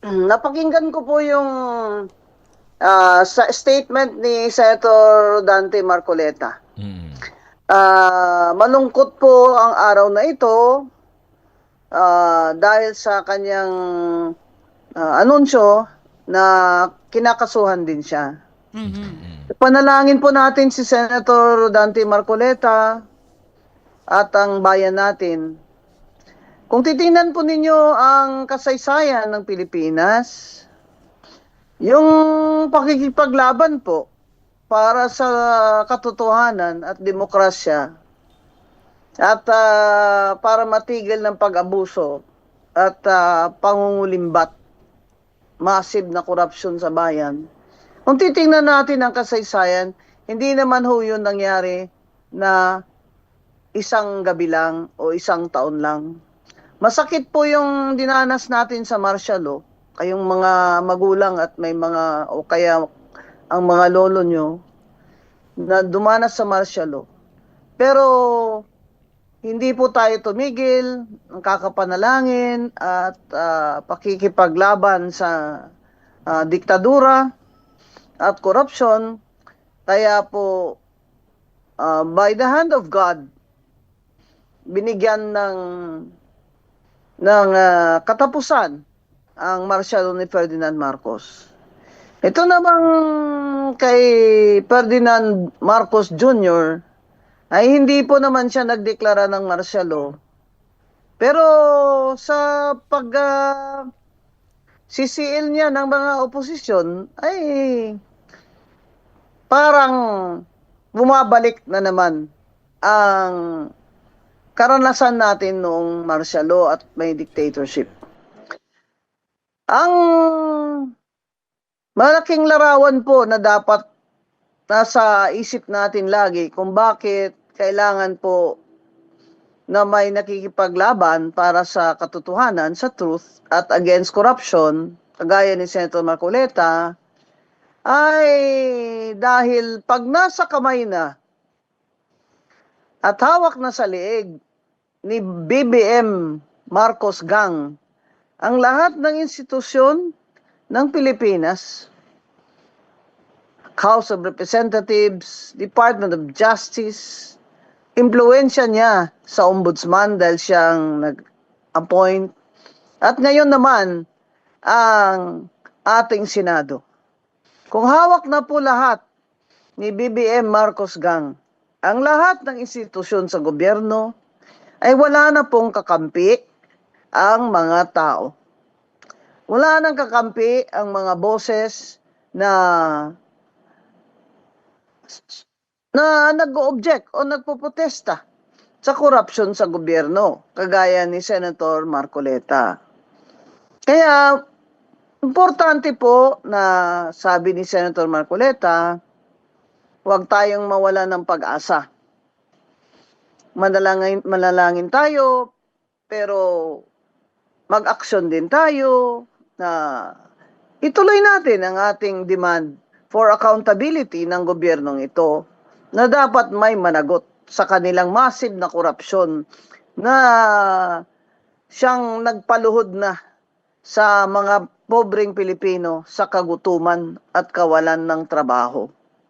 Napakinggan ko po yung sa statement ni Senator Dante Marcoleta. Mm. Malungkot po ang araw na ito dahil sa kanyang anunsyo na kinakasuhan din siya. Panalangin po natin si Senator Dante Marcoleta at ang bayan natin. Kung titingnan po ninyo ang kasaysayan ng Pilipinas, yung pakikipaglaban po para sa katotohanan at demokrasya at para matigil ng pag-abuso at pangungulimbat, massive na korupsyon sa bayan. Kung titingnan natin ang kasaysayan, hindi naman ho yun nangyari na isang gabi lang o isang taon lang. Masakit po yung dinanas natin sa martial law. Kayong mga magulang at may mga, o kaya ang mga lolo nyo, na dumanas sa martial law. Pero hindi po tayo tumigil, ang kakapanalangin at pakikipaglaban sa diktadura at korupsyon. Kaya po, by the hand of God, binigyan ng katapusan ang martial law ni Ferdinand Marcos. Ito namang kay Ferdinand Marcos Jr. ay hindi po naman siya nagdeklara ng martial law. Pero sa sisiil niya ng mga oposisyon ay parang bumabalik na naman ang karanasan natin noong martial law at may dictatorship. Ang malaking larawan po na dapat nasa isip natin lagi kung bakit kailangan po na may nakikipaglaban para sa katotohanan, sa truth, at against corruption, kagaya ni Senator Marcoleta, ay dahil pag nasa kamay na at hawak na sa leeg ni BBM Marcos Gang ang lahat ng institusyon ng Pilipinas, House of Representatives, Department of Justice, impluensya niya sa ombudsman dahil siyang nag-appoint, at ngayon naman ang ating Senado. Kung hawak na po lahat ni BBM Marcos Gang ang lahat ng institusyon sa gobyerno, ay wala na pong kakampi ang mga tao. Wala nang kakampi ang mga boses na nag-o-object o nagpoprotesta sa korupsyon sa gobyerno, kagaya ni Senator Marcoleta. Kaya, importante po na sabi ni Senator Marcoleta, huwag tayong mawala ng pag-asa. Manalangin tayo, pero mag-aksyon din tayo na ituloy natin ang ating demand for accountability ng gobyernong ito na dapat may managot sa kanilang massive na korupsyon na siyang nagpaluhod na sa mga pobreng Pilipino sa kagutuman at kawalan ng trabaho.